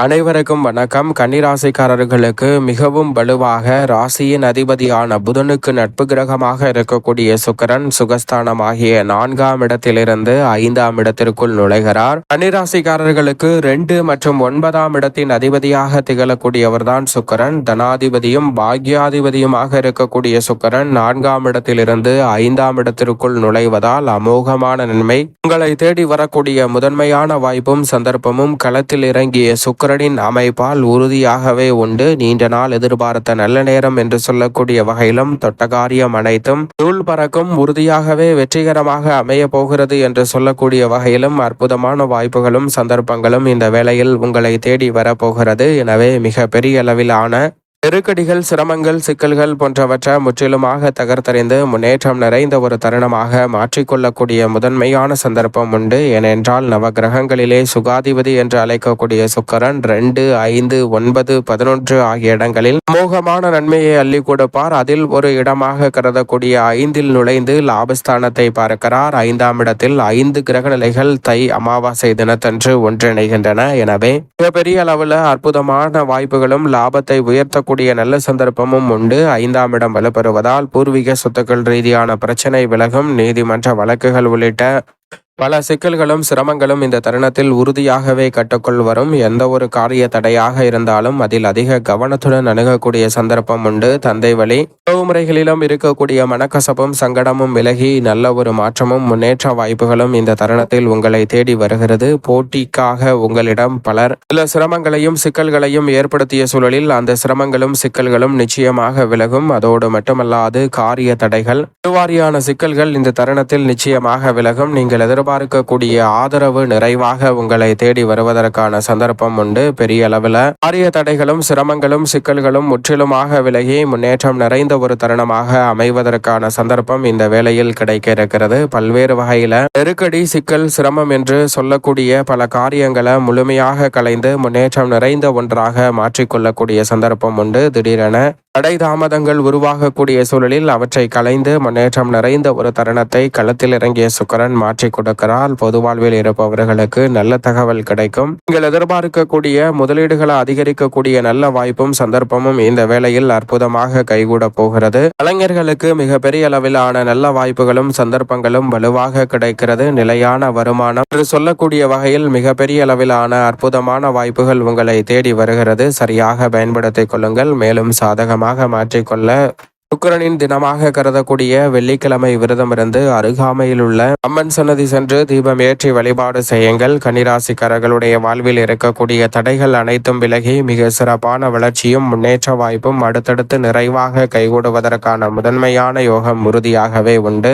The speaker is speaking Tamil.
அனைவருக்கும் வணக்கம். கன்னிராசிக்காரர்களுக்கு மிகவும் வலுவாக ராசியின் அதிபதியான புதனுக்கு நட்பு கிரகமாக இருக்கக்கூடிய சுக்கிரன் சுகஸ்தானமாகிய 4ஆம் இடத்திலிருந்து 5ஆம் இடத்திற்குள் நுழைகிறார். கன்னிராசிக்காரர்களுக்கு 2 மற்றும் 9ஆம் இடத்தின் அதிபதியாக திகழக்கூடியவர்தான் சுக்கிரன். தனாதிபதியும் பாக்யாதிபதியுமாக இருக்கக்கூடிய சுக்கிரன் 4ஆம் இடத்திலிருந்து 5ஆம் இடத்திற்குள் நுழைவதால் அமோகமான நன்மை உங்களை தேடி வரக்கூடிய முதன்மையான வாய்ப்பும் சந்தர்ப்பமும் களத்தில் இறங்கிய சுக்கிரனின் அமைப்பால் உறுதியாகவே உண்டு. நீண்ட நாள் எதிர்பார்த்த நல்ல நேரம் என்று சொல்லக்கூடிய வகையிலும் தொட்டகாரியம் அனைத்தும் தூள் பறக்கும் உறுதியாகவே வெற்றிகரமாக அமைய போகிறது என்று சொல்லக்கூடிய வகையிலும் அற்புதமான வாய்ப்புகளும் சந்தர்ப்பங்களும் இந்த வேளையில் உங்களை தேடி வரப்போகிறது. எனவே மிக பெரிய அளவிலான நெருக்கடிகள், சிரமங்கள், சிக்கல்கள் போன்றவற்றை முற்றிலுமாக தகர்த்தறிந்து முன்னேற்றம் நிறைந்த ஒரு தருணமாக மாற்றிக்கொள்ளக்கூடிய முதன்மையான சந்தர்ப்பம் உண்டு. ஏனென்றால் நவகிரகங்களிலே சுகாதிபதி என்று அழைக்கக்கூடிய சுக்கிரன் 2, 5, 9, 11 ஆகிய இடங்களில் அமோகமான நன்மையை அள்ளி கொடுப்பார். அதில் ஒரு இடமாக கருதக்கூடிய 5இல் நுழைந்து லாபஸ்தானத்தை பார்க்கிறார். 5ஆம் இடத்தில் 5 கிரக நிலைகள் தை அமாவாசை தினத்தன்று ஒன்றிணைகின்றன. எனவே மிகப்பெரிய அளவில் அற்புதமான வாய்ப்புகளும் லாபத்தை உயர்த்த நல்ல சந்தர்ப்பமும் உண்டு. 5ஆம் இடம் வலுப்பெறுவதால் பூர்வீக சொத்துக்கள் ரீதியான பிரச்சனை விலகும். நீதிமன்ற வழக்குகள் உள்ளிட்ட பல சிக்கல்களும் சிரமங்களும் இந்த தருணத்தில் உறுதியாகவே கட்டுக்குள் வரும். எந்த ஒரு காரிய தடையாக இருந்தாலும் அதில் அதிக கவனத்துடன் அணுகக்கூடிய சந்தர்ப்பம் உண்டு. தந்தை வழி உறவு முறைகளிலும் இருக்கக்கூடிய மனக்கசப்பும் சங்கடமும் விலகி நல்ல ஒரு மாற்றமும் முன்னேற்ற வாய்ப்புகளும் இந்த தருணத்தில் உங்களை தேடி வருகிறது. போட்டிக்காக உங்களிடம் பலர் சில சிரமங்களையும் சிக்கல்களையும் ஏற்படுத்திய சூழலில் அந்த சிரமங்களும் சிக்கல்களும் நிச்சயமாக விலகும். அதோடு மட்டுமல்லாது காரிய தடைகள் பெருவாரியான சிக்கல்கள் இந்த தருணத்தில் நிச்சயமாக விலகும். நீங்கள் எதிர்பார்க்கக்கூடிய ஆதரவு நிறைவாக உங்களை தேடி வருவதற்கான சந்தர்ப்பம் உண்டு. பெரிய அளவில் காரிய தடைகளும் சிரமங்களும் சிக்கல்களும் முற்றிலுமாக விலகி முன்னேற்றம் நிறைந்த ஒரு தருணமாக அமைவதற்கான சந்தர்ப்பம் இந்த வேளையில் கிடைக்க இருக்கிறது. பல்வேறு வகையில நெருக்கடி, சிக்கல், சிரமம் என்று சொல்லக்கூடிய பல காரியங்களை முழுமையாக கலைந்து முன்னேற்றம் நிறைந்த ஒன்றாக மாற்றிக்கொள்ளக்கூடிய சந்தர்ப்பம் உண்டு. திடீரென தடை தாமதங்கள் உருவாகக்கூடிய சூழலில் அவற்றை கலைந்து முன்னேற்றம் நிறைந்த ஒரு தருணத்தை களத்தில் இறங்கிய சுக்கிரன் மாற்றி கொடுக்கிறார். பொது வாழ்வில் இருப்பவர்களுக்கு நல்ல தகவல் கிடைக்கும். நீங்கள் எதிர்பார்க்கக்கூடிய முதலீடுகளை அதிகரிக்கக்கூடிய நல்ல வாய்ப்பும் சந்தர்ப்பமும் இந்த வேளையில் அற்புதமாக கைகூட போகிறது. கலைஞர்களுக்கு மிகப்பெரிய அளவிலான நல்ல வாய்ப்புகளும் சந்தர்ப்பங்களும் வலுவாக கிடைக்கிறது. நிலையான வருமானம் என்று சொல்லக்கூடிய வகையில் மிகப்பெரிய அளவிலான அற்புதமான வாய்ப்புகள் உங்களை தேடி வருகிறது. சரியாக பயன்படுத்திக் கொள்ளுங்கள். மேலும் சாதகமாக மாற்றிக்கொள்ள சுக்கிரனின் தினமாக கருதக்கூடிய வெள்ளிக்கிழமை விரதமிருந்து அருகாமையில் உள்ள அம்மன் சன்னதி சென்று தீபம் ஏற்றி வழிபாடு செய்யுங்கள். கன்னிராசிக்காரர்களுடைய வாழ்வில் இருக்கக்கூடிய தடைகள் அனைத்தும் விலகி மிக சிறப்பான வளர்ச்சியும் முன்னேற்ற வாய்ப்பும் அடுத்தடுத்து நிறைவாக கைகூடுவதற்கான முதன்மையான யோகம் உறுதியாகவே உண்டு.